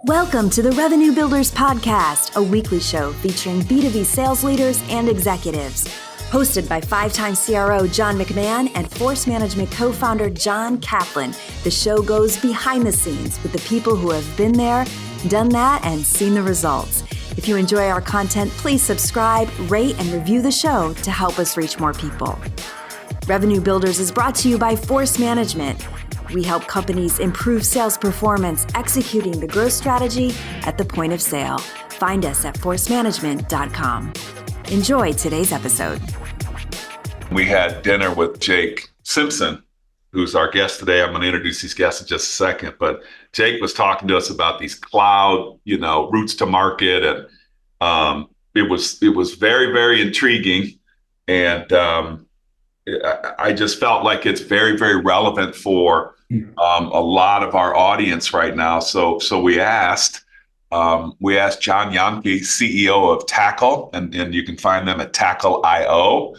Welcome to the Revenue Builders Podcast, a weekly show featuring B2B sales leaders and executives. Hosted by five-time CRO John McMahon and Force Management co-founder John Catalan, the show goes behind the scenes with the people who have been there, done that, and seen the results. If you enjoy our content, please subscribe, rate, and review the show to help us reach more people. Revenue Builders is brought to you by Force Management. We help companies improve sales performance, executing the growth strategy at the point of sale. Find us at forcemanagement.com. Enjoy today's episode. We had dinner with Jake Simpson, who's our guest today. I'm going to introduce these guests in just a second, but Jake was talking to us about these cloud, routes to market, and it was very, very intriguing, and I just felt like it's very, very relevant for a lot of our audience right now. So we asked John Jahnke, CEO of Tackle, and you can find them at Tackle.io,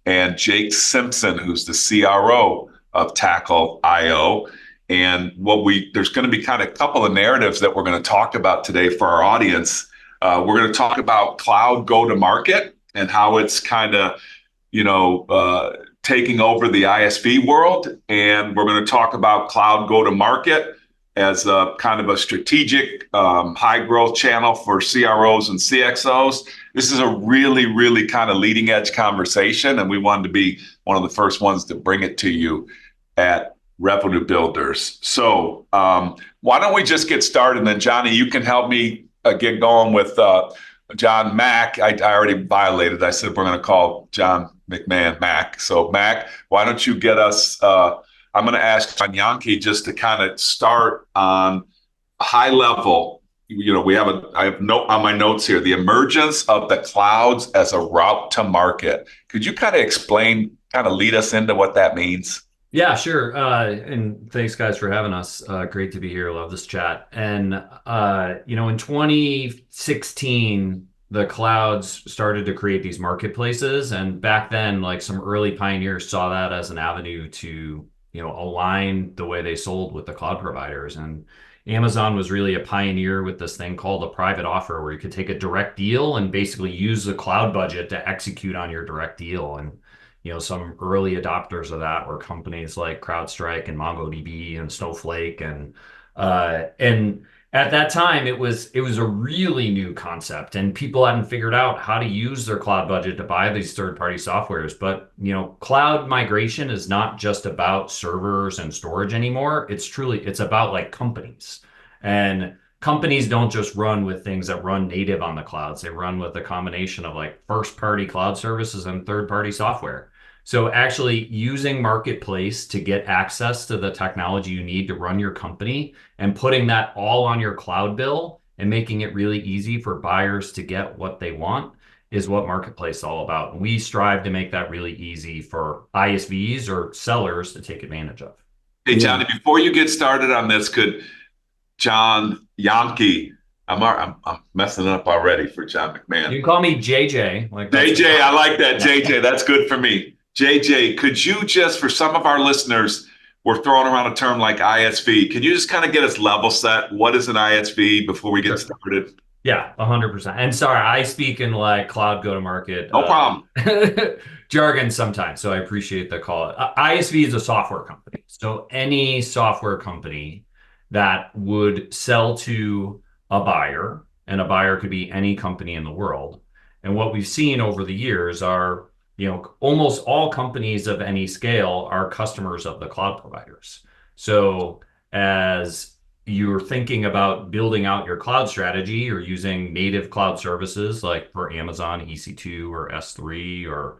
and Jake Simpson, who's the CRO of Tackle.io. And there's going to be kind of a couple of narratives that we're going to talk about today for our audience. We're going to talk about cloud go-to-market and how it's kind of, taking over the ISV world. And we're going to talk about cloud go-to-market as a kind of a strategic high growth channel for CROs and CXOs. This is a really, really kind of leading edge conversation, and we wanted to be one of the first ones to bring it to you at Revenue Builders. So why don't we just get started, and then Johnny, you can help me get going with John Mack. I already violated. I said we're going to call John McMahon Mack. So Mack, why don't you get us, I'm going to ask John Jahnke just to kind of start on a high level. I have note on my notes here, the emergence of the clouds as a route to market. Could you kind of explain, kind of lead us into what that means? Yeah, sure. And thanks guys for having us. Great to be here. Love this chat. And, in 2016, the clouds started to create these marketplaces. And back then, like some early pioneers saw that as an avenue to, align the way they sold with the cloud providers. And Amazon was really a pioneer with this thing called a private offer, where you could take a direct deal and basically use the cloud budget to execute on your direct deal. And some early adopters of that were companies like CrowdStrike and MongoDB and Snowflake, and at that time it was a really new concept, and people hadn't figured out how to use their cloud budget to buy these third-party softwares. But cloud migration is not just about servers and storage anymore. It's about like companies, and companies don't just run with things that run native on the clouds. They run with a combination of like first-party cloud services and third-party software. So actually using Marketplace to get access to the technology you need to run your company and putting that all on your cloud bill and making it really easy for buyers to get what they want is what Marketplace is all about. And we strive to make that really easy for ISVs or sellers to take advantage of. Hey, Johnny, before you get started on this, could John Jahnke, I'm messing it up already for John McMahon. You can call me JJ. JJ, I like that. JJ, that's good for me. JJ, could you just, for some of our listeners, we're throwing around a term like ISV. Can you just kind of get us level set? What is an ISV before we get started? Yeah, 100%. And sorry, I speak in like cloud go-to-market. No problem. Jargon sometimes, so I appreciate the call. ISV is a software company. So any software company that would sell to a buyer, and a buyer could be any company in the world. And what we've seen over the years are, almost all companies of any scale are customers of the cloud providers. So as you're thinking about building out your cloud strategy or using native cloud services like for Amazon EC2 or S3 or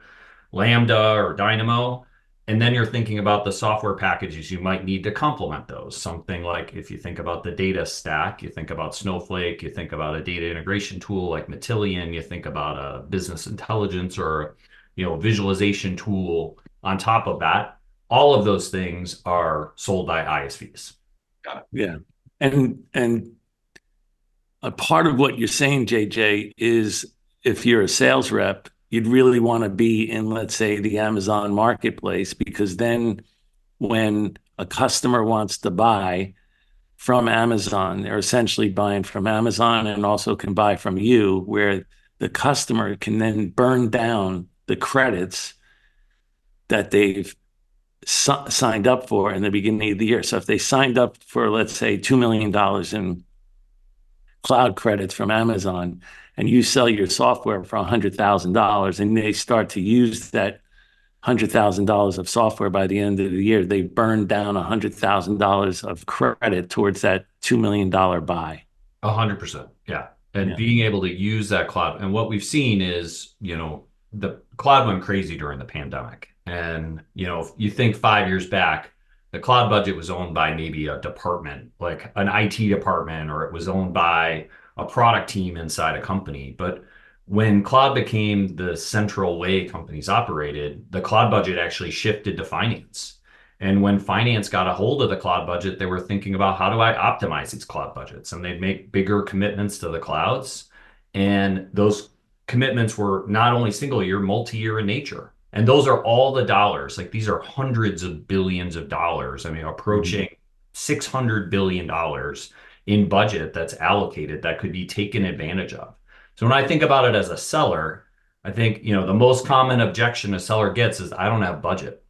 Lambda or Dynamo, and then you're thinking about the software packages you might need to complement those. Something like if you think about the data stack, you think about Snowflake, you think about a data integration tool like Matillion, you think about a business intelligence or visualization tool on top of that. All of those things are sold by ISVs. Got it. Yeah. And a part of what you're saying, JJ, is if you're a sales rep, you'd really want to be in, let's say, the Amazon marketplace, because then when a customer wants to buy, from Amazon. They're essentially buying from Amazon and also can buy from you, where the customer can then burn down the credits that they've signed up for in the beginning of the year. So if they signed up for, let's say, $2 million in cloud credits from Amazon, and you sell your software for $100,000, and they start to use that $100,000 of software by the end of the year, they burn down $100,000 of credit towards that $2 million buy. 100%. Yeah. And being able to use that cloud. And what we've seen is, the cloud went crazy during the pandemic. And, if you think 5 years back, the cloud budget was owned by maybe a department, like an IT department, or it was owned by a product team inside a company. But when cloud became the central way companies operated, the cloud budget actually shifted to finance. And when finance got a hold of the cloud budget, they were thinking about, how do I optimize these cloud budgets? And they'd make bigger commitments to the clouds. And those commitments were not only single year, multi-year in nature. And those are all the dollars. Like, these are hundreds of billions of dollars. I mean, approaching $600 billion in budget that's allocated that could be taken advantage of. So when I think about it as a seller, I think, the most common objection a seller gets is, I don't have budget.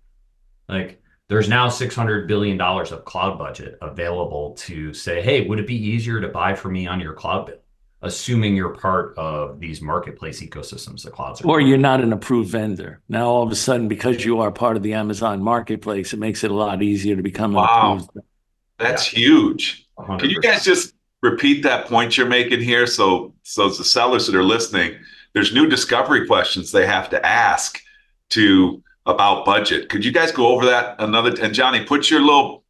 Like, there's now $600 billion of cloud budget available to say, hey, would it be easier to buy from me on your cloud bill? Assuming you're part of these marketplace ecosystems, the clouds are. Or you're not an approved vendor. Now, all of a sudden, because you are part of the Amazon marketplace, it makes it a lot easier to become an approved vendor. That's huge. 100%. Can you guys just repeat that point you're making here? So the sellers that are listening, there's new discovery questions they have to ask about budget. Could you guys go over that and Johnny, put your little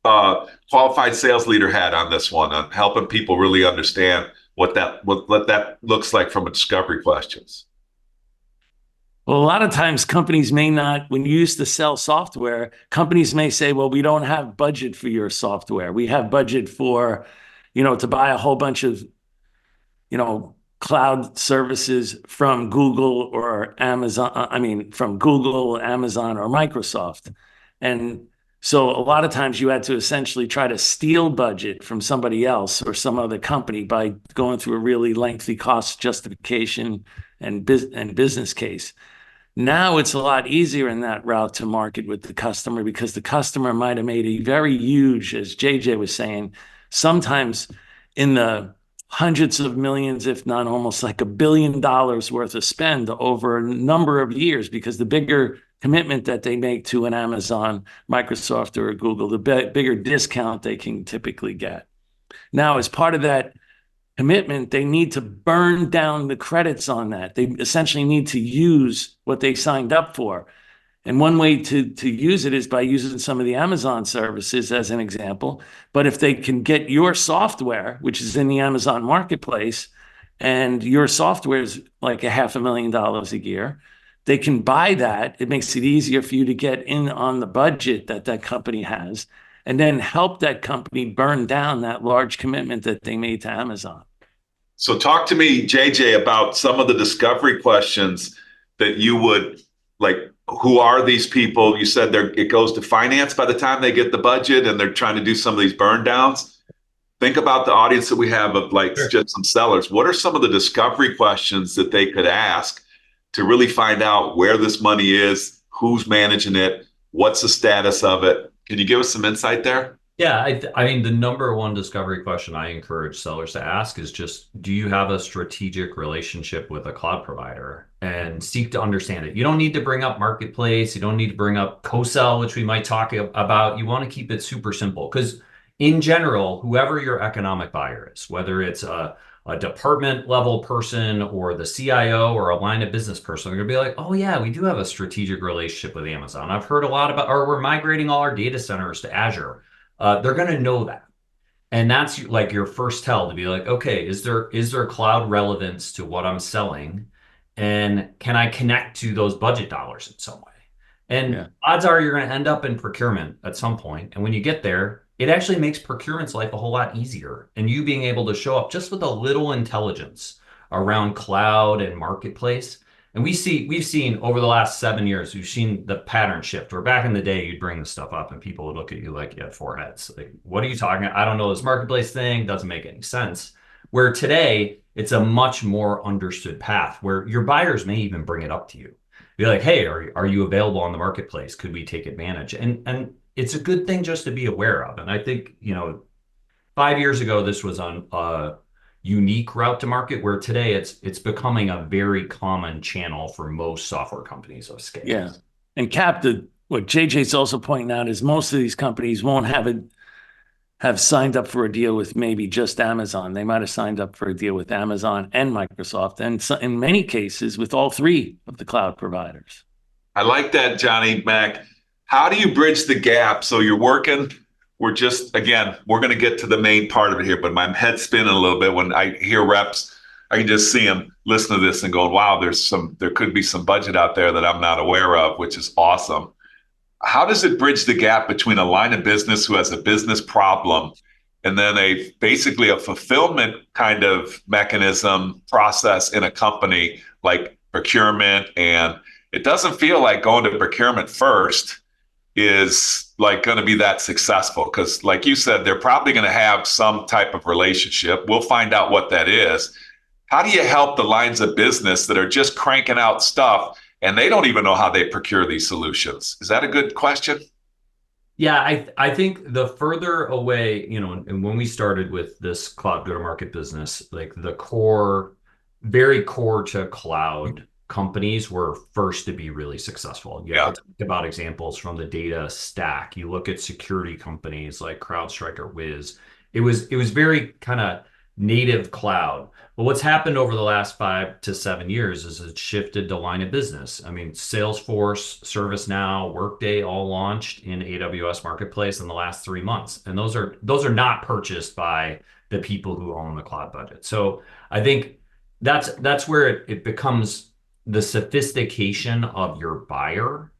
qualified sales leader hat on this one, on helping people really understand what that looks like from a discovery questions. Well, a lot of times companies may not, when you used to sell software, companies may say, well, we don't have budget for your software. We have budget for, to buy a whole bunch of, cloud services from Google or Amazon, from Google, Amazon, or Microsoft. And so a lot of times you had to essentially try to steal budget from somebody else or some other company by going through a really lengthy cost justification and business case. Now it's a lot easier in that route to market with the customer, because the customer might have made a very huge, as JJ was saying, sometimes in the hundreds of millions, if not almost like $1 billion worth of spend over a number of years, because the bigger commitment that they make to an Amazon, Microsoft, or Google, the bigger discount they can typically get. Now, as part of that commitment, they need to burn down the credits on that. They essentially need to use what they signed up for. And one way to use it is by using some of the Amazon services as an example. But if they can get your software, which is in the Amazon marketplace, and your software is like $500,000 a year, they can buy that. It makes it easier for you to get in on the budget that company has, and then help that company burn down that large commitment that they made to Amazon. So talk to me, JJ, about some of the discovery questions that you would like. Who are these people? You said it goes to finance by the time they get the budget and they're trying to do some of these burn downs. Think about the audience that we have of just some sellers. What are some of the discovery questions that they could ask to really find out where this money is, who's managing it, what's the status of it? Can you give us some insight there? Yeah, I mean, the number one discovery question I encourage sellers to ask is just, do you have a strategic relationship with a cloud provider, and seek to understand it? You don't need to bring up marketplace. You don't need to bring up co-sell, which we might talk about. You want to keep it super simple, because in general, whoever your economic buyer is, whether it's a department level person or the CIO or a line of business person, they're going to be like, oh yeah, we do have a strategic relationship with Amazon. I've heard a lot about, or we're migrating all our data centers to Azure. They're going to know that. And that's like your first tell, to be like, okay, is there cloud relevance to what I'm selling? And can I connect to those budget dollars in some way? And odds are you're going to end up in procurement at some point. And when you get there, it actually makes procurement's life a whole lot easier. And you being able to show up just with a little intelligence around cloud and marketplace And we've seen over the last 7 years, we've seen the pattern shift where back in the day, you'd bring this stuff up and people would look at you like you had four heads. Like, what are you talking about? I don't know this marketplace thing. Doesn't make any sense. Where today, it's a much more understood path where your buyers may even bring it up to you. Be like, hey, are you available on the marketplace? Could we take advantage? And it's a good thing just to be aware of. And I think, 5 years ago, this was on a unique route to market, where today it's becoming a very common channel for most software companies of scale. Yeah. And what JJ's also pointing out is most of these companies won't have signed up for a deal with maybe just Amazon. They might have signed up for a deal with Amazon and Microsoft, and so in many cases with all three of the cloud providers. I like that, Johnny Mac. How do you bridge the gap? So you're working, we're going to get to the main part of it here, but my head's spinning a little bit when I hear reps. I can just see them listen to this and going, wow, there could be some budget out there that I'm not aware of, which is awesome. How does it bridge the gap between a line of business who has a business problem and then basically a fulfillment kind of mechanism process in a company like procurement? And it doesn't feel like going to procurement first is like going to be that successful, because like you said, they're probably going to have some type of relationship. We'll find out what that is. How do you help the lines of business that are just cranking out stuff and they don't even know how they procure these solutions? Is that a good question? Yeah, I think the further away, and when we started with this cloud go-to-market business, like the very core to cloud companies were first to be really successful. You have to think about examples from the data stack. You look at security companies like CrowdStrike or Wiz. It was very kind of native cloud. But what's happened over the last 5 to 7 years is it's shifted to line of business. I mean, Salesforce, ServiceNow, Workday all launched in AWS Marketplace in the last 3 months. And those are not purchased by the people who own the cloud budget. So I think that's where it becomes the sophistication of your buyer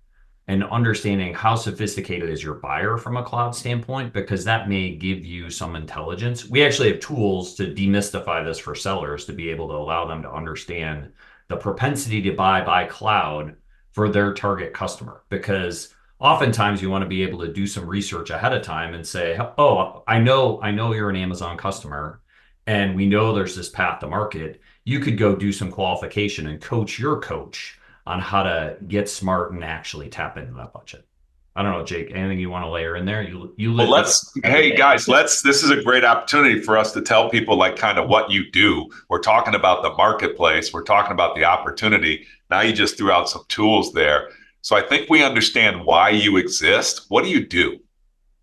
and understanding how sophisticated is your buyer from a cloud standpoint, because that may give you some intelligence. We actually have tools to demystify this for sellers to be able to allow them to understand the propensity to buy by cloud for their target customer. Because oftentimes you want to be able to do some research ahead of time and say, oh, I know you're an Amazon customer and we know there's this path to market. You could go do some qualification and coach your coach on how to get smart and actually tap into that budget. I don't know, Jake, anything you want to layer in there? Hey guys, this is a great opportunity for us to tell people like kind of what you do. We're talking about the marketplace. We're talking about the opportunity. Now you just threw out some tools there. So I think we understand why you exist. What do you do?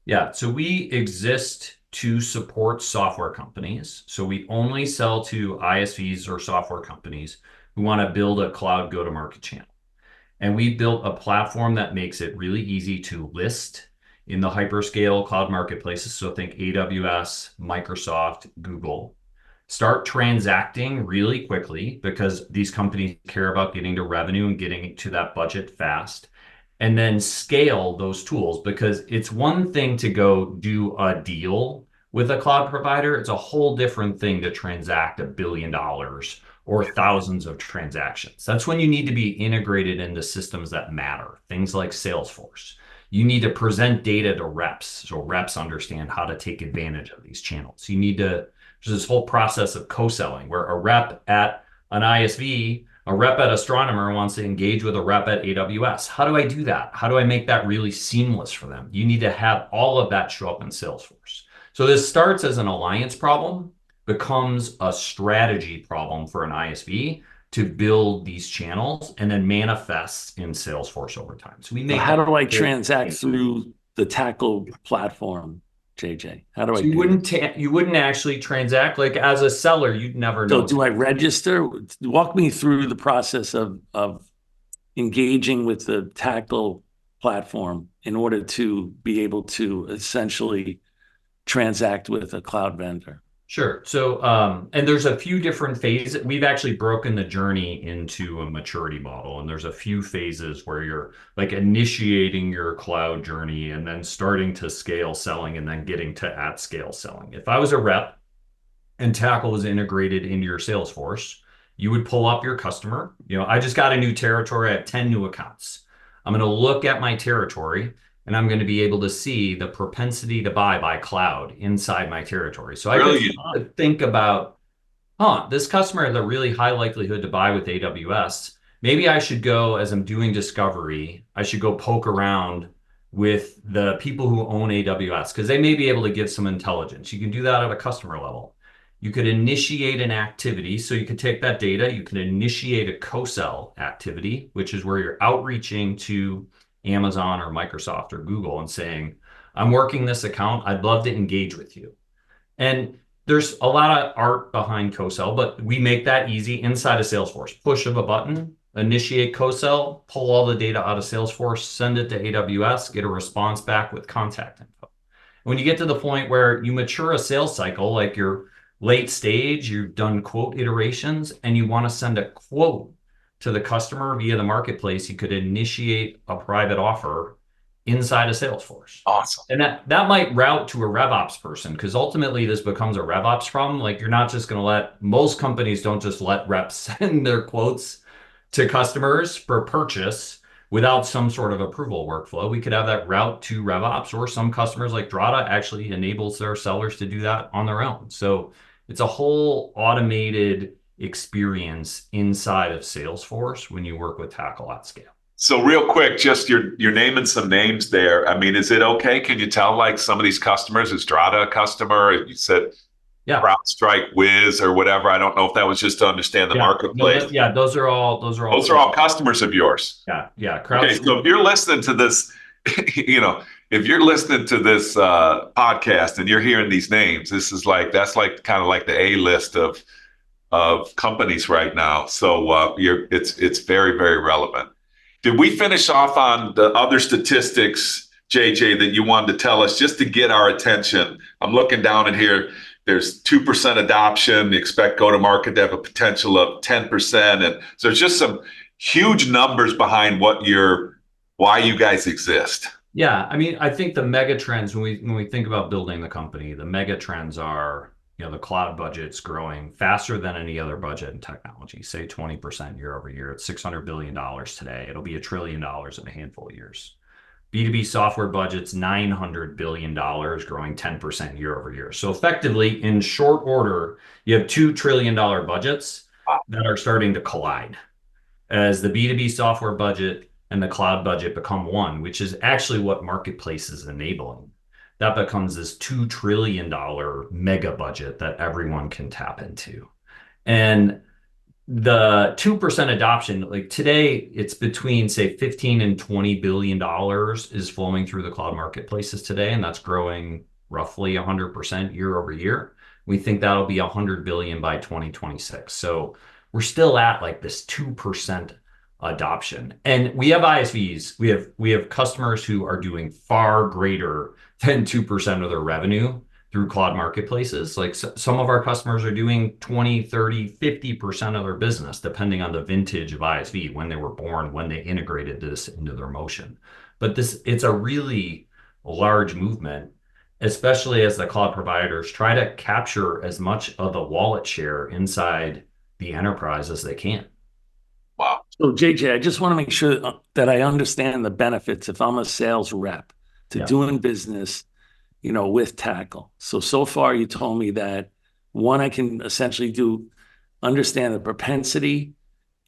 Yeah, so we exist to support software companies. So we only sell to ISVs or software companies who want to build a cloud go-to-market channel. And we built a platform that makes it really easy to list in the hyperscale cloud marketplaces. So think AWS, Microsoft, Google. Start transacting really quickly because these companies care about getting to revenue and getting to that budget fast. And then scale those tools, because it's one thing to go do a deal with a cloud provider. It's a whole different thing to transact $1 billion or thousands of transactions. That's when you need to be integrated into systems that matter, things like Salesforce. You need to present data to reps so reps understand how to take advantage of these channels. There's this whole process of co-selling where a rep at an ISV, a rep at Astronomer wants to engage with a rep at AWS. How do I do that? How do I make that really seamless for them? You need to have all of that show up in Salesforce. So this starts as an alliance problem, becomes a strategy problem for an ISV to build these channels, and then manifests in Salesforce over time. So how do I transact through the Tackle platform, JJ? How do I you wouldn't actually transact, like as a seller, you'd never know. So do I register? Walk me through the process of engaging with the Tackle platform in order to be able to essentially transact with a cloud vendor. Sure. So, and there's a few different phases. We've actually broken the journey into a maturity model, and there's a few phases where you're like initiating your cloud journey and then starting to scale selling and then getting to at scale selling. If I was a rep and Tackle was integrated into your Salesforce, you would pull up your customer. I just got a new territory. I have 10 new accounts. I'm going to look at my territory, and I'm going to be able to see the propensity to buy by cloud inside my territory. So I could think about, this customer has a really high likelihood to buy with AWS. Maybe I should go, as I'm doing discovery, I should go poke around with the people who own AWS, because they may be able to give some intelligence. You can do that at a customer level. You could initiate an activity. So you could take that data, you can initiate a co-sell activity, which is where you're outreaching to Amazon or Microsoft or Google and saying, I'm working this account. I'd love to engage with you. And there's a lot of art behind co-sell, but we make that easy inside of Salesforce. Push of a button, initiate co-sell, pull all the data out of Salesforce, send it to AWS, get a response back with contact info. When you get to the point where you mature a sales cycle, like you're late stage, you've done quote iterations, and you want to send a quote to the customer via the marketplace, you could initiate a private offer inside of Salesforce. Awesome. And that might route to a RevOps person, because ultimately this becomes a RevOps problem. Like, you're not just going to most companies don't just let reps send their quotes to customers for purchase without some sort of approval workflow. We could have that route to RevOps, or some customers like Drata actually enables their sellers to do that on their own. So it's a whole automated experience inside of Salesforce when you work with Tackle at scale. So real quick, just you're naming some names there. I mean, is it okay? Can you tell, like, some of these customers? Is Drata a customer? You said CrowdStrike, Wiz, or whatever. I don't know if that was just to understand the marketplace. No, those are all customers of yours. Yeah. Okay, so if you're listening to this, if you're listening to this podcast and you're hearing these names, that's kind of like the A list of companies right now. So it's very, very relevant. Did we finish off on the other statistics, JJ, that you wanted to tell us just to get our attention? I'm looking down at here. There's 2% adoption. You expect go-to-market to have a potential of 10%. And so there's just some huge numbers behind why you guys exist. Yeah, I mean, I think the mega trends, when we think about building the company, the mega trends are, the cloud budget's growing faster than any other budget in technology, say 20% year over year. It's $600 billion today. It'll be $1 trillion in a handful of years. B2B software budget's $900 billion, growing 10% year over year. So effectively, in short order, you have $2 trillion budgets that are starting to collide as the B2B software budget and the cloud budget become one, which is actually what marketplace is enabling. That becomes this $2 trillion mega budget that everyone can tap into. And the 2% adoption, like today, it's between, say, 15 and $20 billion is flowing through the cloud marketplaces today, and that's growing roughly 100% year over year. We think that'll be 100 billion by 2026. So we're still at like this 2% adoption. And we have ISVs. We have customers who are doing far greater than 2% of their revenue through cloud marketplaces. Like some of our customers are doing 20, 30, 50% of their business, depending on the vintage of ISV, when they were born, when they integrated this into their motion. But it's a really large movement, especially as the cloud providers try to capture as much of the wallet share inside the enterprise as they can. Wow. So JJ, I just want to make sure that I understand the benefits if I'm a sales rep to doing business, with Tackle. So far you told me that one, I can essentially understand the propensity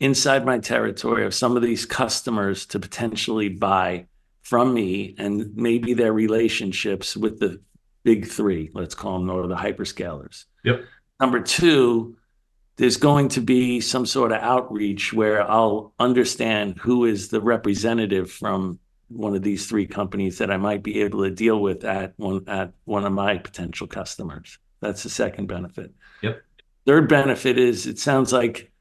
inside my territory of some of these customers to potentially buy from me, and maybe their relationships with the big three, let's call them, or the hyperscalers. Yep. Number two, there's going to be some sort of outreach where I'll understand who is the representative from one of these three companies that I might be able to deal with at one of my potential customers. That's the second benefit. Yep. Third benefit is, it sounds like,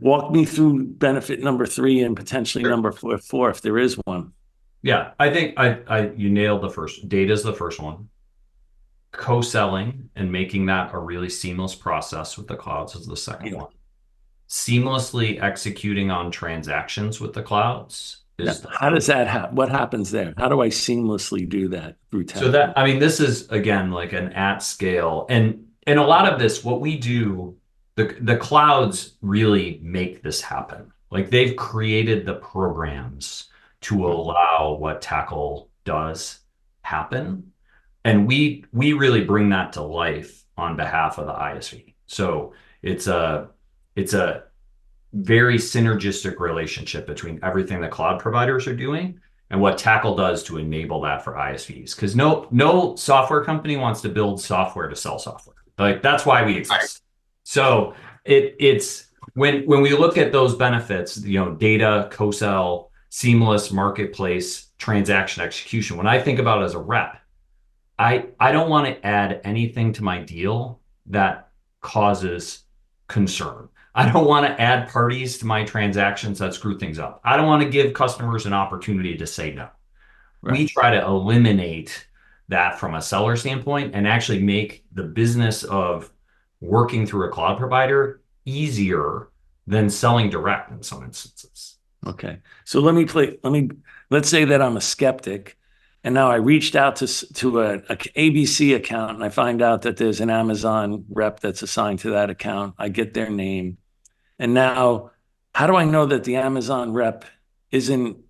walk me through benefit number 3 and potentially number 4 if there is one. Yeah, I think you nailed the first. Data is the first one. Co-selling and making that a really seamless process with the clouds is the second one. Seamlessly executing on transactions with the clouds. How does that happen? What happens there? How do I seamlessly do that through Tackle? So this is, again, like an at scale. And a lot of this, what we do, the clouds really make this happen. Like they've created the programs to allow what Tackle does happen. And we really bring that to life on behalf of the ISV. So it's a very synergistic relationship between everything the cloud providers are doing and what Tackle does to enable that for ISVs. Because no software company wants to build software to sell software. Like that's why we exist. So it's when we look at those benefits, data, co-sell, seamless marketplace, transaction execution. When I think about it as a rep, I don't want to add anything to my deal that causes concern. I don't want to add parties to my transactions that screw things up. I don't want to give customers an opportunity to say no. Right. We try to eliminate that from a seller standpoint and actually make the business of working through a cloud provider easier than selling direct in some instances. Okay. So let's say that I'm a skeptic and now I reached out to a ABC account and I find out that there's an Amazon rep that's assigned to that account. I get their name. And now how do I know that the Amazon rep doesn't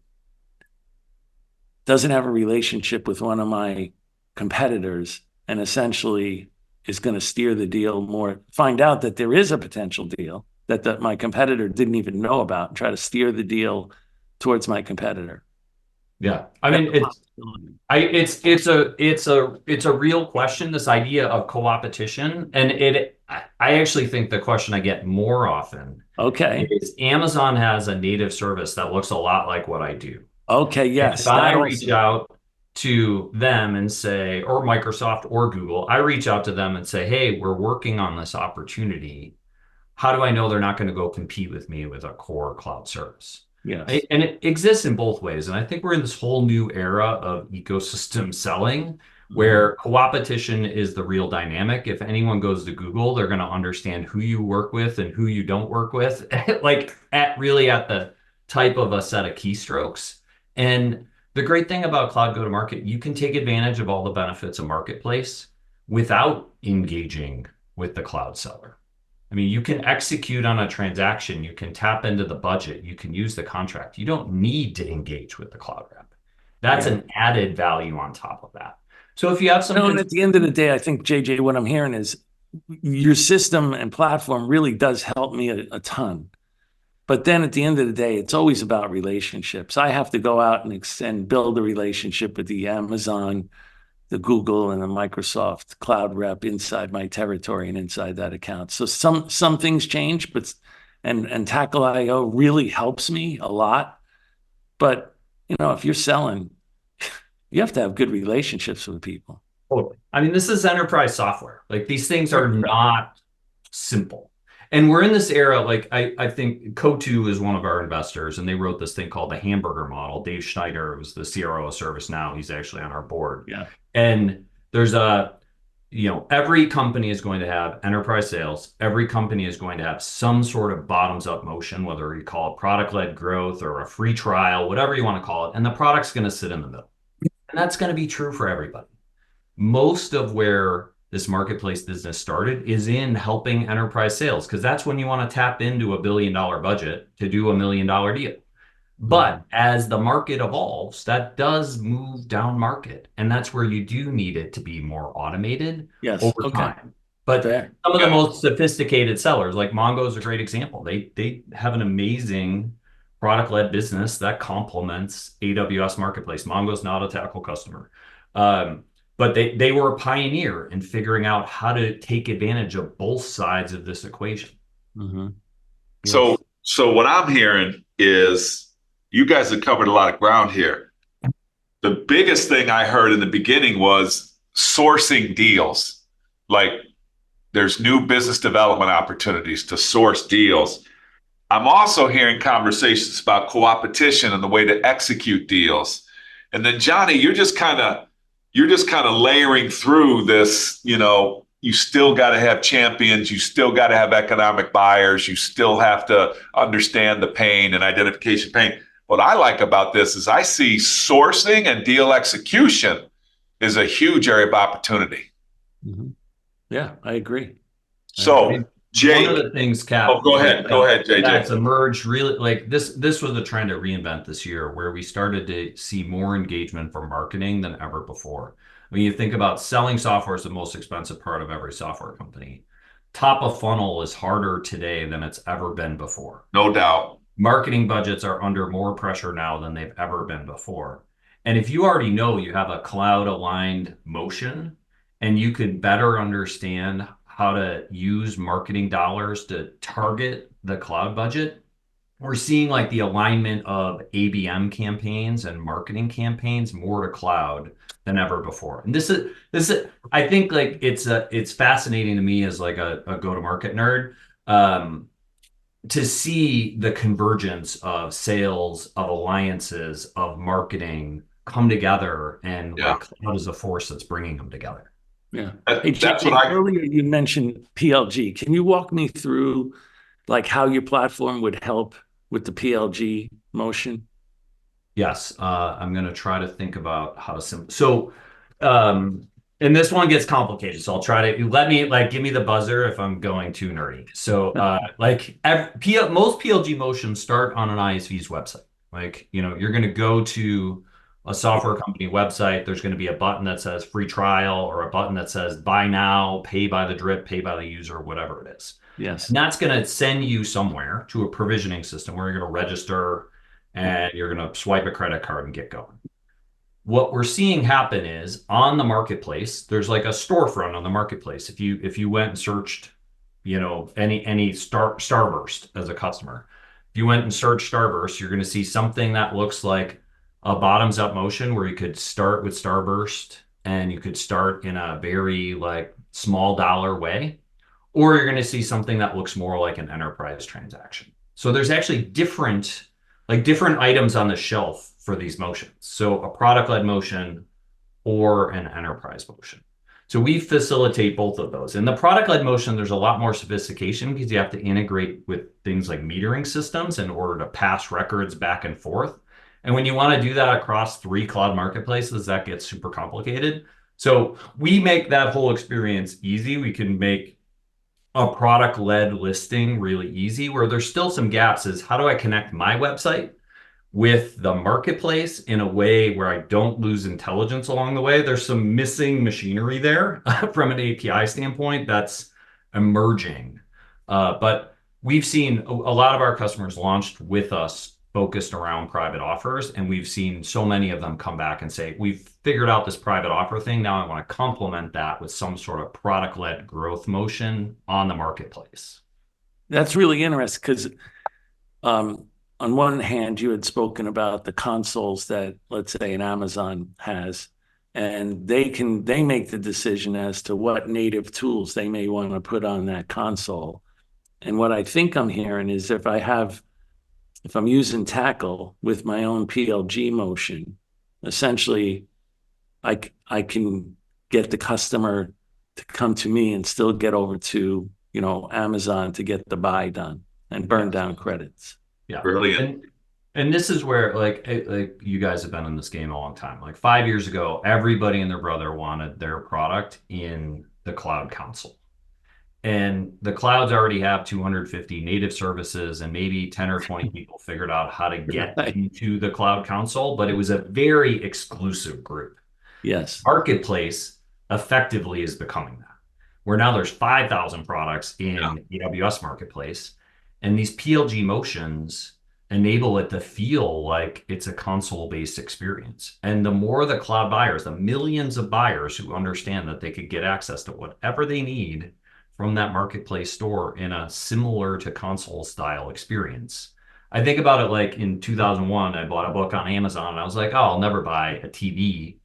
have a relationship with one of my competitors and essentially is going to steer the deal more, find out that there is a potential deal that my competitor didn't even know about and try to steer the deal towards my competitor? Yeah. I mean, it's a real question, this idea of co-opetition. And I actually think the question I get more often is Amazon has a native service that looks a lot like what I do. Okay, yes. If I reach out to them and say, or Microsoft or Google, I reach out to them and say, hey, we're working on this opportunity. How do I know they're not going to go compete with me with a core cloud service? Yes. And it exists in both ways. And I think we're in this whole new era of ecosystem selling where co-opetition is the real dynamic. If anyone goes to Google, they're going to understand who you work with and who you don't work with, like at the type of a set of keystrokes. And the great thing about cloud go-to-market, you can take advantage of all the benefits of marketplace without engaging with the cloud seller. I mean, you can execute on a transaction, you can tap into the budget, you can use the contract. You don't need to engage with the cloud rep. That's an added value on top of that. So if you have some... and at the end of the day, I think, JJ, what I'm hearing is your system and platform really does help me a ton. But then at the end of the day, it's always about relationships. I have to go out and build a relationship with the Amazon, the Google, and the Microsoft cloud rep inside my territory and inside that account. So some things change, but and Tackle.io really helps me a lot. But if you're selling, you have to have good relationships with people. Totally. I mean, this is enterprise software. Like these things are not simple. And we're in this era, like I think Cotu is one of our investors, and they wrote this thing called the hamburger model. Dave Schneider was the CRO of ServiceNow. He's actually on our board. Yeah. And there's every company is going to have enterprise sales. Every company is going to have some sort of bottoms up motion, whether you call it product-led growth or a free trial, whatever you want to call it. And the product's going to sit in the middle. And that's going to be true for everybody. Most of where this marketplace business started is in helping enterprise sales, because that's when you want to tap into $1 billion budget to do $1 million deal. But as the market evolves, that does move down market. And that's where you do need it to be more automated over time. But some of the most sophisticated sellers, like Mongo is a great example. They have an amazing product-led business that complements AWS Marketplace. Mongo's not a Tackle customer. But they were a pioneer in figuring out how to take advantage of both sides of this equation. Mm-hmm. Yes. So what I'm hearing is you guys have covered a lot of ground here. The biggest thing I heard in the beginning was sourcing deals. Like there's new business development opportunities to source deals. I'm also hearing conversations about co-opetition and the way to execute deals. And then Johnny, you're just kind of layering through this, you still got to have champions. You still got to have economic buyers. You still have to understand the pain and identification pain. What I like about this is I see sourcing and deal execution is a huge area of opportunity. Mm-hmm. Yeah, I agree. So Jake. One of the things, Cap. Oh, go ahead, JJ. That's emerged really like this. This was a trend at reInvent this year, where we started to see more engagement from marketing than ever before. When you think about selling software is the most expensive part of every software company. Top of funnel is harder today than it's ever been before. No doubt. Marketing budgets are under more pressure now than they've ever been before. And if you already know you have a cloud aligned motion and you can better understand how to use marketing dollars to target the cloud budget, we're seeing like the alignment of ABM campaigns and marketing campaigns more to cloud than ever before. And this is I think like it's fascinating to me as like a go-to-market nerd, to see the convergence of sales, of alliances, of marketing come together, and like cloud is a force that's bringing them together. Yeah. Hey, earlier you mentioned PLG. Can you walk me through like how your platform would help with the PLG motion? Yes. I'm going to try to think about how to and this one gets complicated, so I'll try to give me the buzzer if I'm going too nerdy. So most PLG motions start on an ISV's website. Like, you're going to go to a software company website. There's going to be a button that says free trial, or a button that says buy now, pay by the drip, pay by the user, whatever it is. Yes. And that's going to send you somewhere to a provisioning system where you're going to register and you're going to swipe a credit card and get going. What we're seeing happen is on the marketplace, there's like a storefront on the marketplace. If you went and searched, any Starburst as a customer, if you went and searched Starburst, you're going to see something that looks like a bottoms up motion where you could start with Starburst and you could start in a very like small dollar way, or you're going to see something that looks more like an enterprise transaction. So there's actually different items on the shelf for these motions. So a product-led motion or an enterprise motion. So we facilitate both of those. In the product-led motion, there's a lot more sophistication because you have to integrate with things like metering systems in order to pass records back and forth. And when you want to do that across 3 cloud marketplaces, that gets super complicated. So we make that whole experience easy. We can make a product-led listing really easy. Where there's still some gaps is, how do I connect my website with the marketplace in a way where I don't lose intelligence along the way? There's some missing machinery there from an API standpoint that's emerging. But we've seen a lot of our customers launched with us focused around private offers, and we've seen so many of them come back and say, we've figured out this private offer thing. Now I want to complement that with some sort of product-led growth motion on the marketplace. That's really interesting because on one hand, you had spoken about the consoles that, let's say, an Amazon has, and they make the decision as to what native tools they may want to put on that console. And what I think I'm hearing is if I'm using Tackle with my own PLG motion, essentially, I can get the customer to come to me and still get over to Amazon to get the buy done and burn down credits. Yeah, brilliant. And this is where like you guys have been in this game a long time. Like 5 years ago, everybody and their brother wanted their product in the cloud console. And the clouds already have 250 native services, and maybe 10 or 20 people figured out how to get into the cloud console, but it was a very exclusive group. Yes. Marketplace effectively is becoming that, where now there's 5,000 products in AWS Marketplace. And these PLG motions enable it to feel like it's a console-based experience. And the more the cloud buyers, the millions of buyers who understand that they could get access to whatever they need from that marketplace store in a similar to console style experience. I think about it like in 2001, I bought a book on Amazon and I was like, oh, I'll never buy a TV.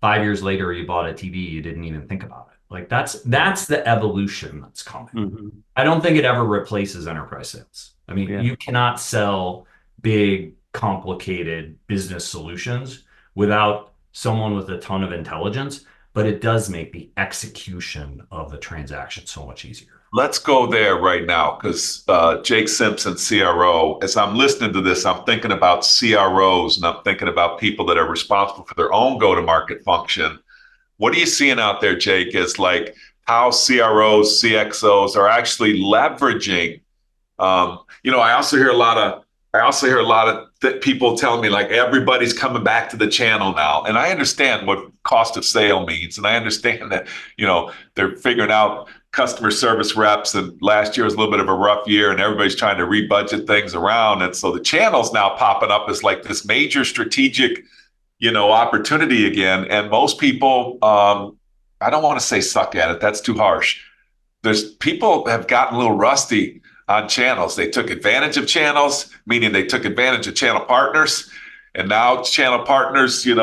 5 years later, you bought a TV, you didn't even think about it. Like that's the evolution that's coming. Mm-hmm. I don't think it ever replaces enterprise sales. I mean, you cannot sell big, complicated business solutions without someone with a ton of intelligence, but it does make the execution of the transaction so much easier. Let's go there right now, because Jake Simpson, CRO, as I'm listening to this, I'm thinking about CROs and I'm thinking about people that are responsible for their own go-to-market function. What are you seeing out there, Jake, is like how CROs, CXOs are actually leveraging. I also hear a lot of people telling me like everybody's coming back to the channel now, and I understand what cost of sale means, and I understand that they're figuring out customer service reps, and last year was a little bit of a rough year, and everybody's trying to rebudget things around, and so the channel's now popping up as like this major strategic opportunity again, and most people, I don't want to say suck at it, that's too harsh. People have gotten a little rusty on channels. They took advantage of channels, meaning they took advantage of channel partners. And now channel partners, kind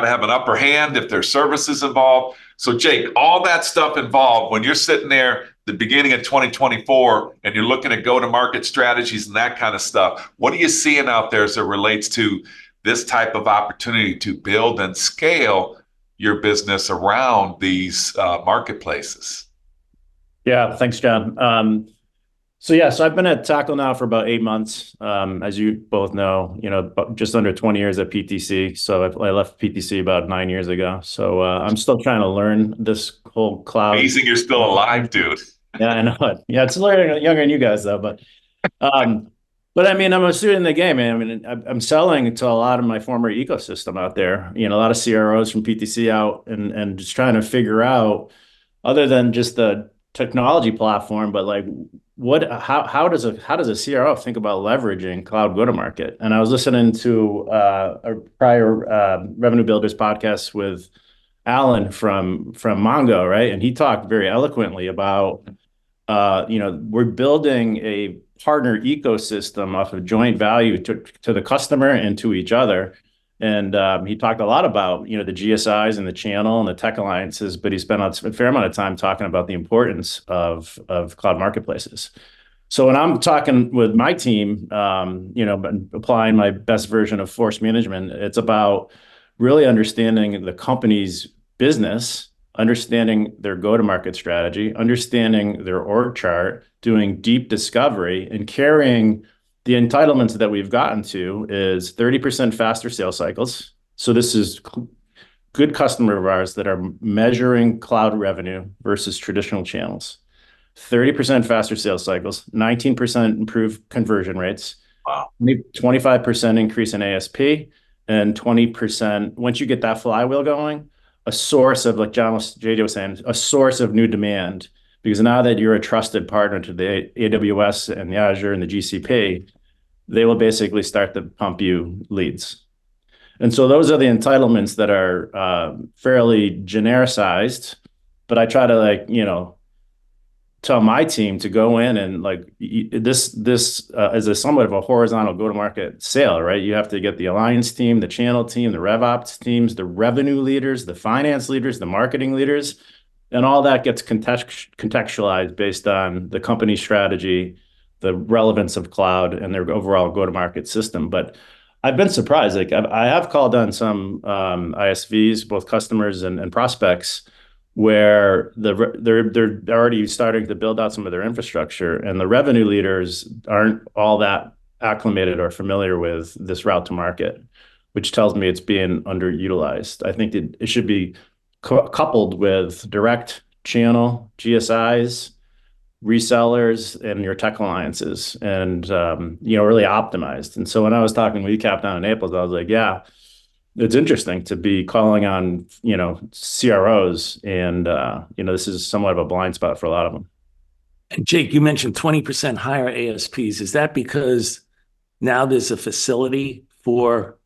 of have an upper hand if there's services involved. So Jake, all that stuff involved, when you're sitting there at the beginning of 2024 and you're looking at go-to-market strategies and that kind of stuff, what are you seeing out there as it relates to this type of opportunity to build and scale your business around these marketplaces? Yeah, thanks, John. So I've been at Tackle now for about 8 months. As you both know, just under 20 years at PTC. So I left PTC about 9 years ago. So I'm still trying to learn this whole cloud. Amazing, you're still alive, dude. Yeah, I know it. Yeah, it's a little younger than you guys though, but I mean, I'm a student in the game. I mean, I'm selling to a lot of my former ecosystem out there. A lot of CROs from PTC out, and just trying to figure out, other than just the technology platform, but like how does a CRO think about leveraging cloud go-to-market? And I was listening to a prior Revenue Builders podcast with Alan from Mongo, right? And he talked very eloquently about we're building a partner ecosystem off of joint value to the customer and to each other. And he talked a lot about, the GSIs and the channel and the tech alliances, but he spent a fair amount of time talking about the importance of cloud marketplaces. So when I'm talking with my team, applying my best version of force management, it's about really understanding the company's business, understanding their go-to-market strategy, understanding their org chart, doing deep discovery, and carrying the entitlements that we've gotten to is 30% faster sales cycles. So this is good customer of ours that are measuring cloud revenue versus traditional channels. 30% faster sales cycles, 19% improved conversion rates, wow, 25% increase in ASP, and 20%, once you get that flywheel going, a source of, like JJ was saying, a source of new demand. Because now that you're a trusted partner to the AWS and the Azure and the GCP, they will basically start to pump you leads. And so those are the entitlements that are fairly genericized, but I try to tell my team to go in and this is a somewhat of a horizontal go-to-market sale, right? You have to get the alliance team, the channel team, the rev ops teams, the revenue leaders, the finance leaders, the marketing leaders, and all that gets contextualized based on the company strategy, the relevance of cloud, and their overall go-to-market system. But I've been surprised. Like I have called on some ISVs, both customers and prospects, where they're already starting to build out some of their infrastructure, and the revenue leaders aren't all that acclimated or familiar with this route to market, which tells me it's being underutilized. I think it should be coupled with direct channel, GSIs, resellers, and your tech alliances, and really optimized. And so when I was talking with ECAP down in Naples, I was like, yeah, it's interesting to be calling on CROs, and this is somewhat of a blind spot for a lot of them. And Jake, you mentioned 20% higher ASPs. Is that because now there's a facility for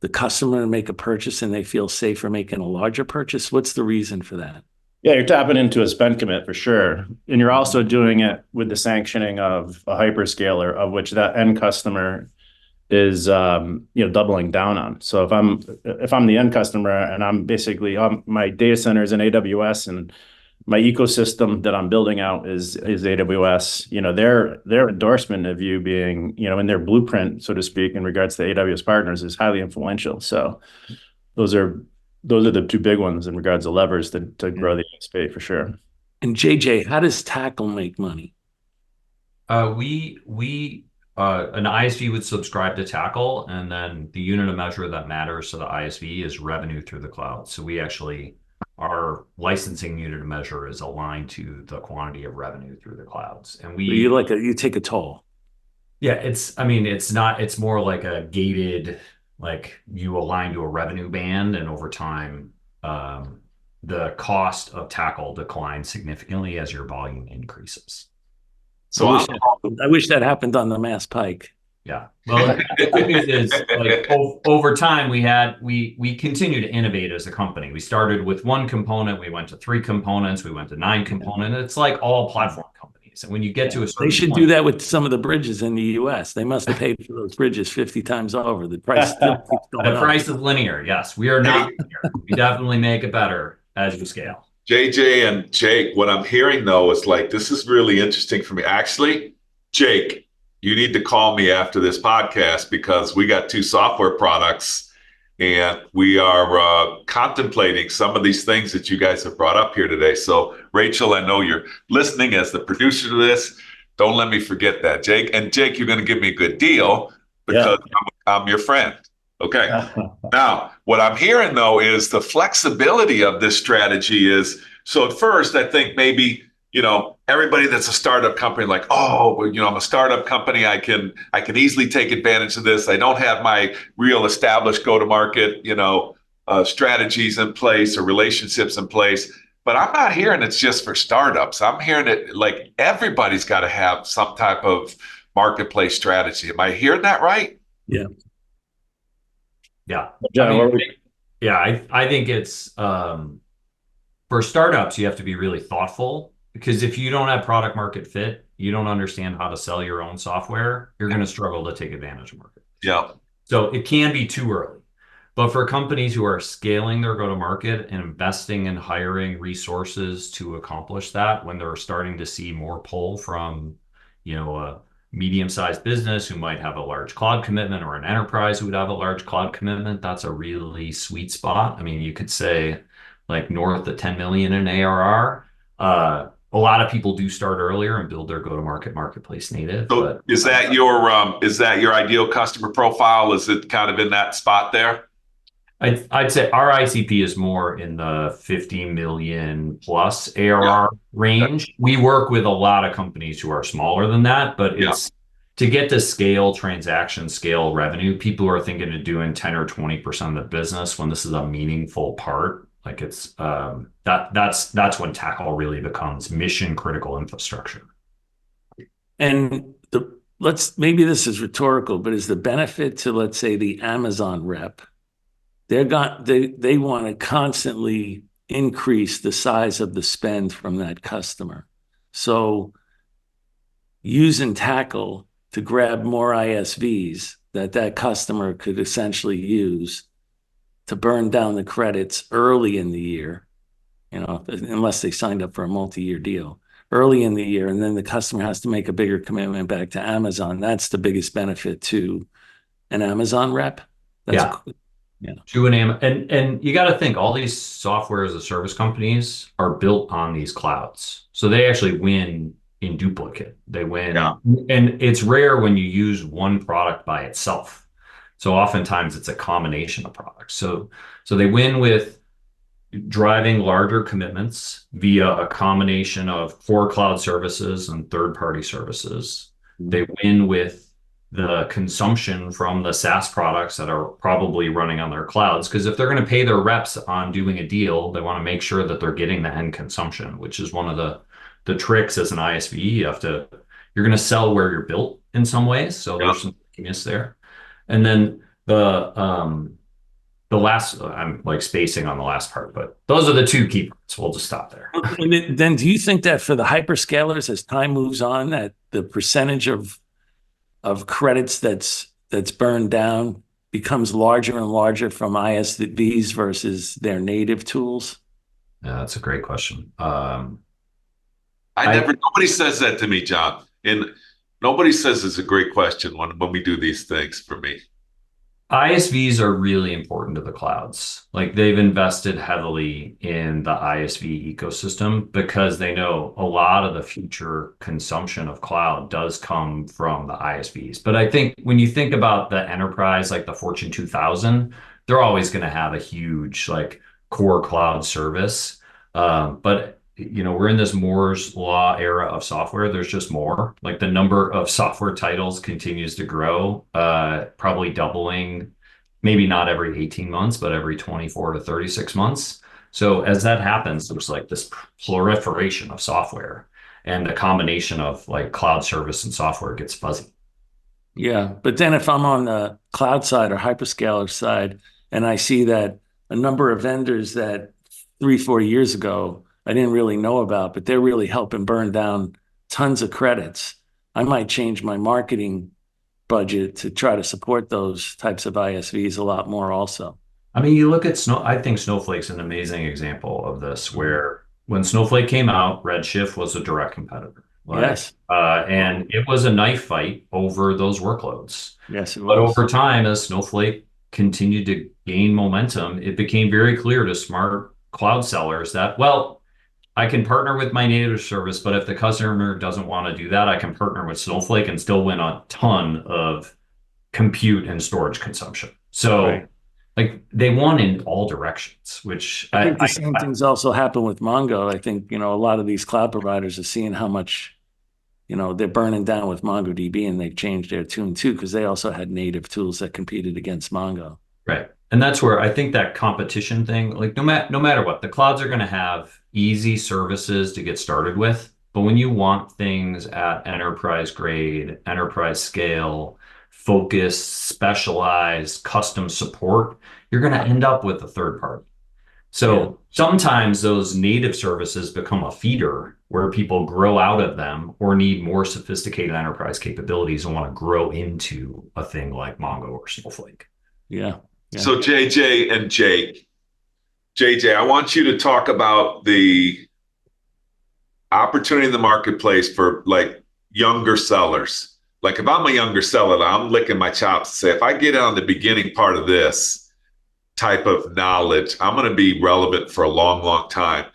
the customer to make a purchase and they feel safer making a larger purchase? What's the reason for that? Yeah, you're tapping into a spend commit for sure. And you're also doing it with the sanctioning of a hyperscaler, of which that end customer is doubling down on. So if I'm the end customer and I'm basically my data center is in AWS and my ecosystem that I'm building out is AWS, their endorsement of you being, in their blueprint, so to speak, in regards to AWS partners is highly influential. So those are the two big ones in regards to levers to grow the ASP for sure. And JJ, how does Tackle make money? We an ISV would subscribe to Tackle, and then the unit of measure that matters to the ISV is revenue through the cloud. So we actually our licensing unit of measure is aligned to the quantity of revenue through the clouds. And You take a toll. yeah, it's more like a gated, like you align to a revenue band, and over time, the cost of tackle declines significantly as your volume increases. So I wish that happened on the Mass Pike. Yeah. Well, the good news is, like, over time, we continue to innovate as a company. We started with one component, we went to 3 components, we went to 9 components. It's like all platform companies. And when you get to a certain They should point, do that with some of the bridges in the US. They must have paid for those bridges 50 times over. The price still keeps going the up. price is linear. Yes, we are not linear. We definitely make it better as you scale. JJ and Jake, what I'm hearing though is like, this is really interesting for me. Actually, Jake, you need to call me after this podcast because we got 2 software products and we are contemplating some of these things that you guys have brought up here today. So Rachel, I know you're listening as the producer to this. Don't let me forget that, Jake. And Jake, you're going to give me a good deal because I'm your friend. Okay. Now, what I'm hearing though is the flexibility of this strategy is, so at first I think maybe, everybody that's a startup company, like, oh, well, I'm a startup company. I can easily take advantage of this. I don't have my real established go-to-market, strategies in place or relationships in place. But I'm not hearing it's just for startups. I'm hearing it like everybody's got to have some type of marketplace strategy. Am I hearing that right? Yeah. Yeah. John, I think it's for startups, you have to be really thoughtful, because if you don't have product market fit, you don't understand how to sell your own software, you're going to struggle to take advantage of market. Yeah. So it can be too early. But for companies who are scaling their go-to-market and investing in hiring resources to accomplish that, when they're starting to see more pull from, a medium-sized business who might have a large cloud commitment, or an enterprise who would have a large cloud commitment, that's a really sweet spot. I mean, you could say like north of 10 million in ARR. A lot of people do start earlier and build their go-to-market marketplace native. So but is that your ideal customer profile? Is it kind of in that spot there? I'd say our ICP is more in the 50 million plus ARR range. We work with a lot of companies who are smaller than that, but it's to get to scale transaction, scale revenue. People are thinking of doing 10 or 20% of the business when this is a meaningful part. Like it's that's when tackle really becomes mission critical infrastructure. And maybe this is rhetorical, but is the benefit to, let's say, the Amazon rep, they want to constantly increase the size of the spend from that customer. So using tackle to grab more ISVs that customer could essentially use to burn down the credits early in the year, unless they signed up for a multi-year deal early in the year, and then the customer has to make a bigger commitment back to Amazon. That's the biggest benefit to an Amazon rep. Yeah. To an and you got to think, all these software as a service companies are built on these clouds, so they actually win in duplicate. They win, and it's rare when you use one product by itself. So oftentimes it's a combination of products. So they win with driving larger commitments via a combination of core cloud services and third-party services. They win with the consumption from the SaaS products that are probably running on their clouds, because if they're going to pay their reps on doing a deal, they want to make sure that they're getting the end consumption, which is one of the tricks as an ISV. You're going to sell where you're built in some ways. So there's some trickiness there. And then the last, I'm like spacing on the last part, but those are the 2 key parts. We'll just stop there. And then do you think that for the hyperscalers, as time moves on, that the percentage of credits that's burned down becomes larger and larger from ISVs versus their native tools? Yeah, that's a great question. Nobody says that to me, John. And nobody says it's a great question when we do these things for me. ISVs are really important to the clouds. Like, they've invested heavily in the ISV ecosystem because they know a lot of the future consumption of cloud does come from the ISVs. But I think when you think about the enterprise, like the Fortune 2000, they're always going to have a huge like core cloud service. But we're in this Moore's law era of software. There's just more. Like the number of software titles continues to grow, probably doubling, maybe not every 18 months, but every 24 to 36 months. So as that happens, there's like this proliferation of software, and the combination of like cloud service and software gets fuzzy. Yeah. But then if I'm on the cloud side or hyperscaler side, and I see that a number of vendors that 3-4 years ago I didn't really know about, but they're really helping burn down tons of credits, I might change my marketing budget to try to support those types of ISVs a lot more also. I mean, you look at I think Snowflake's an amazing example of this, where when Snowflake came out, Redshift was a direct competitor. Yes. And it was a knife fight over those workloads. Yes, it was. But over time, as Snowflake continued to gain momentum, it became very clear to smart cloud sellers that, well, I can partner with my native service, but if the customer doesn't want to do that, I can partner with Snowflake and still win a ton of compute and storage consumption. So Right. like they won in all directions, which I think the same things also happen with Mongo. I think, a lot of these cloud providers are seeing how much, they're burning down with MongoDB, and they've changed their tune too, because they also had native tools that competed against Mongo. Right. And that's where I think that competition thing, like no matter what, the clouds are going to have easy services to get started with. But when you want things at enterprise grade, enterprise scale, focused, specialized, custom support, you're going to end up with a third party. So sometimes those native services become a feeder where people grow out of them or need more sophisticated enterprise capabilities and want to grow into a thing like Mongo or Snowflake. Yeah. So JJ and Jake, JJ, I want you to talk about the opportunity in the marketplace for like younger sellers. Like if I'm a younger seller, I'm licking my chops to say, if I get on the beginning part of this type of knowledge, I'm going to be relevant for a long, long time.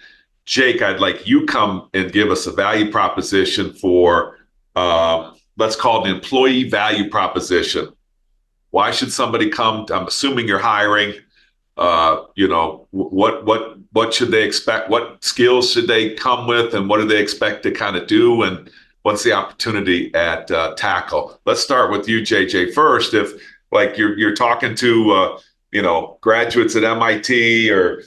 Jake, I'd like you come and give us a value proposition for, let's call it an employee value proposition. Why should somebody come? I'm assuming you're hiring. What should they expect? What skills should they come with, and what do they expect to kind of do? And what's the opportunity at Tackle? Let's start with you, JJ, first. If like you're talking to graduates at MIT or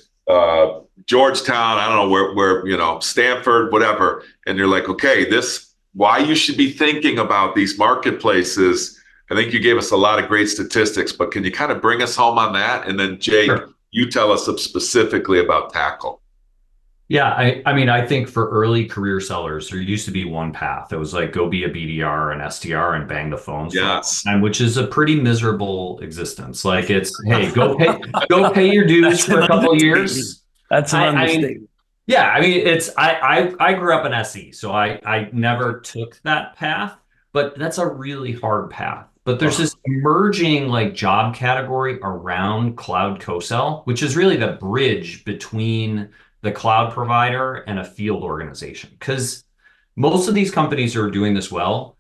Georgetown, I don't know where Stanford, whatever, and you're like, okay, why you should be thinking about these marketplaces. I think you gave us a lot of great statistics, but can you kind of bring us home on that? And then Jake, Sure. You tell us specifically about Tackle. Yeah, I think for early career sellers, there used to be one path. It was like go be a BDR and SDR and bang the phones, Yes. which is a pretty miserable existence. Like it's, hey, go pay your dues for a couple of years. That's an understatement. I grew up in SE, so I never took that path, but that's a really hard path. But there's this emerging like job category around cloud co-sell, which is really the bridge between the cloud provider and a field organization. Because most of these companies are doing this well,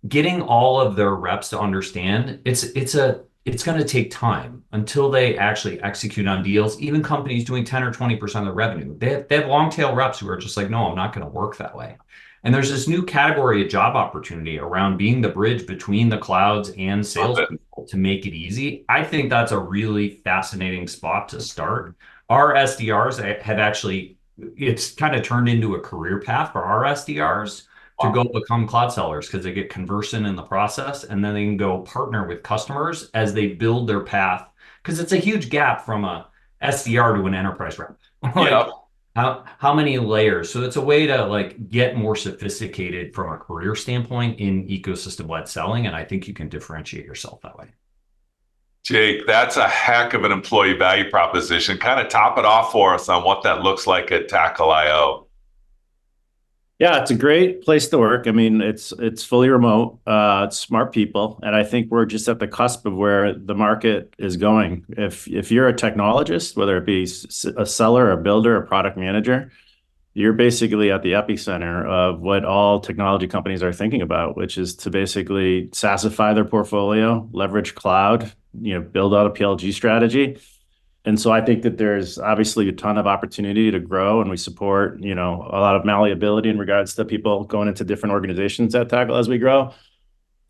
getting all of their reps to understand it's going to take time until they actually execute on deals. Even companies doing 10 or 20% of the revenue, they have long tail reps who are just like, no, I'm not going to work that way. And there's this new category of job opportunity around being the bridge between the clouds and salespeople to make it easy. I think that's a really fascinating spot to start. Our SDRs have actually, it's kind of turned into a career path for our SDRs to go become cloud sellers, because they get conversant in the process, and then they can go partner with customers as they build their path. Because it's a huge gap from a SDR to an enterprise rep. How many layers? So it's a way to like get more sophisticated from a career standpoint in ecosystem-led selling, and I think you can differentiate yourself that way. Jake, that's a heck of an employee value proposition. Kind of top it off for us on what that looks like at Tackle.io. Yeah, it's a great place to work. I mean, it's fully remote. It's smart people, and I think we're just at the cusp of where the market is going. If you're a technologist, whether it be a seller, a builder, a product manager, you're basically at the epicenter of what all technology companies are thinking about, which is to basically SaaSify their portfolio, leverage cloud, build out a PLG strategy. And so I think that there's obviously a ton of opportunity to grow, and we support, a lot of malleability in regards to people going into different organizations that tackle as we grow.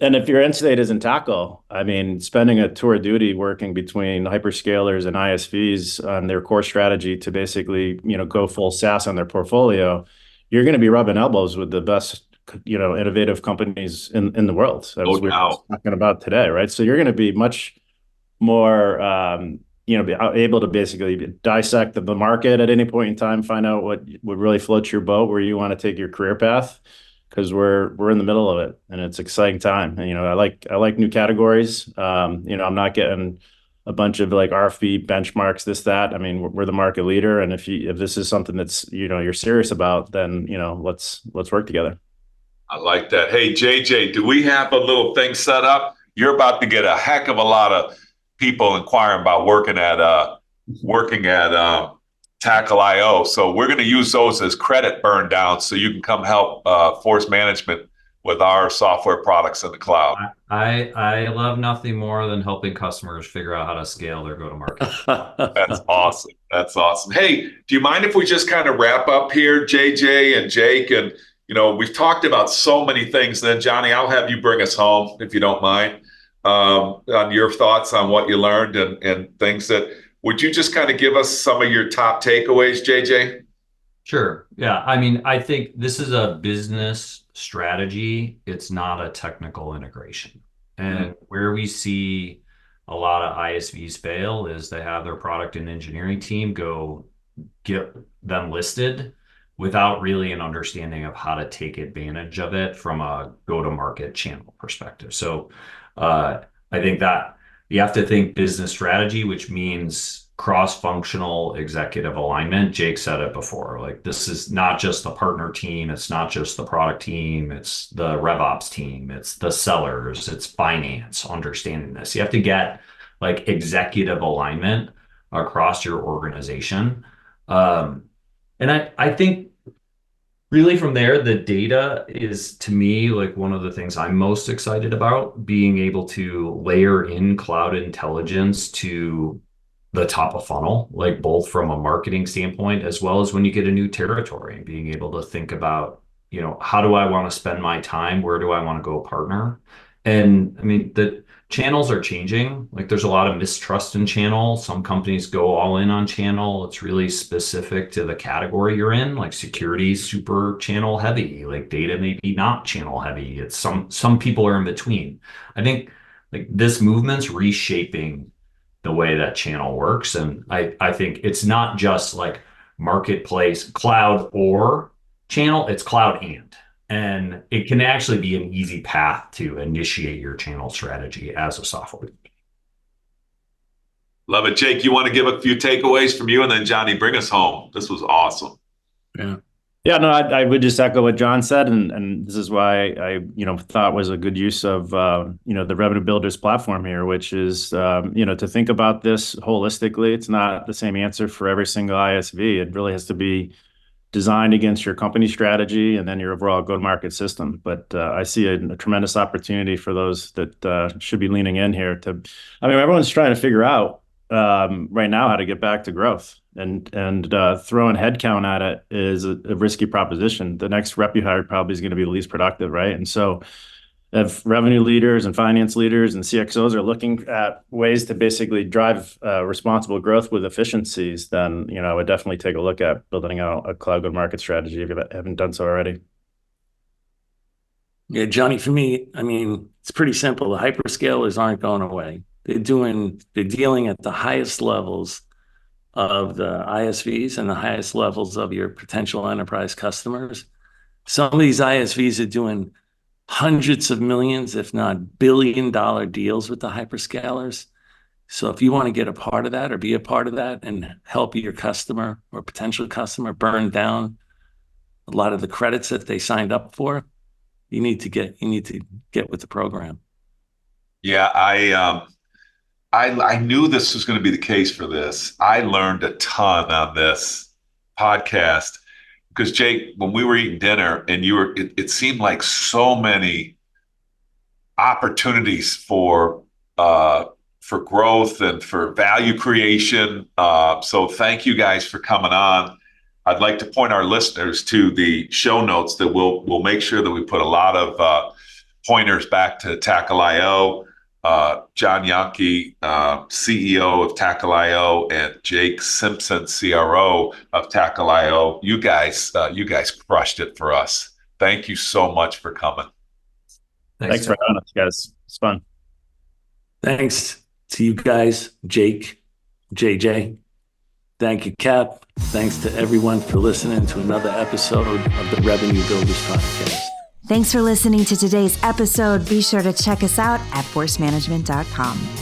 And if your end state isn't tackle, I mean, spending a tour of duty working between hyperscalers and ISVs on their core strategy to basically, go full SaaS on their portfolio, you're going to be rubbing elbows with the best, innovative companies in the world, as No we're doubt. talking about today, right? So you're going to be much more, be able to basically dissect the market at any point in time, find out what really floats your boat, where you want to take your career path, because we're in the middle of it, and it's exciting time. And I like new categories. I'm not getting a bunch of like RFP benchmarks, this, that. I mean, we're the market leader, and if this is something that's you're serious about, then let's work together. I like that. Hey, JJ, do we have a little thing set up? You're about to get a heck of a lot of people inquiring about working at Tackle.io. So we're going to use those as credit burn down, so you can come help force management with our software products in the cloud. I love nothing more than helping customers figure out how to scale their go-to-market. That's awesome. That's awesome. Hey, do you mind if we just kind of wrap up here, JJ and Jake? And we've talked about so many things. Then Johnny, I'll have you bring us home if you don't mind, on your thoughts on what you learned and things that. Would you just kind of give us some of your top takeaways, JJ? Sure. Yeah. I mean, I think this is a business strategy. It's not a technical integration. And where we see a lot of ISVs fail is they have their product and engineering team go get them listed without really an understanding of how to take advantage of it from a go-to-market channel perspective. So I think that you have to think business strategy, which means cross-functional executive alignment. Jake said it before, like this is not just the partner team. It's not just the product team. It's the RevOps team. It's the sellers. It's finance, understanding this. You have to get like executive alignment across your organization. And I think really from there, the data is, to me, like one of the things I'm most excited about, being able to layer in cloud intelligence to the top of funnel, like both from a marketing standpoint, as well as when you get a new territory and being able to think about, how do I want to spend my time? Where do I want to go partner? And I mean, the channels are changing. Like there's a lot of mistrust in channel. Some companies go all in on channel. It's really specific to the category you're in, like security, super channel heavy, like data, maybe not channel heavy. It's some people are in between. I think like this movement's reshaping the way that channel works. And I think it's not just like marketplace, cloud or channel, it's cloud and it can actually be an easy path to initiate your channel strategy as a software. Love it. Jake, you want to give a few takeaways from you, and then Johnny, bring us home. This was awesome. Yeah, no, I would just echo what John said, and this is why I thought was a good use of the Revenue Builders platform here, which is to think about this holistically. It's not the same answer for every single ISV. It really has to be designed against your company strategy and then your overall go-to-market system. But I see a tremendous opportunity for those that should be leaning in here. Everyone's trying to figure out right now how to get back to growth, and throwing headcount at it is a risky proposition. The next rep you hire probably is going to be the least productive, right? And so if revenue leaders and finance leaders and CXOs are looking at ways to basically drive responsible growth with efficiencies, then I would definitely take a look at building out a cloud go-to-market strategy if you haven't done so already. Yeah, Johnny, for me, it's pretty simple. The hyperscalers aren't going away. They're dealing at the highest levels of the ISVs and the highest levels of your potential enterprise customers. Some of these ISVs are doing hundreds of millions, if not billion-dollar deals with the hyperscalers. So if you want to get a part of that or be a part of that and help your customer or potential customer burn down a lot of the credits that they signed up for, you need to get with the program. Yeah, I knew this was going to be the case for this. I learned a ton on this podcast because, Jake, when we were eating dinner and it seemed like so many opportunities for growth and for value creation. So thank you guys for coming on. I'd like to point our listeners to the show notes that we'll make sure that we put a lot of pointers back to Tackle.io. John Jahnke, CEO of Tackle.io, and Jake Simpson, CRO of Tackle.io. You guys crushed it for us. Thank you so much for coming. Thanks for having us, guys. It's fun. Thanks to you guys, Jake, JJ. Thank you, Cap. Thanks to everyone for listening to another episode of the Revenue Builders Podcast. Thanks for listening to today's episode. Be sure to check us out at forcemanagement.com.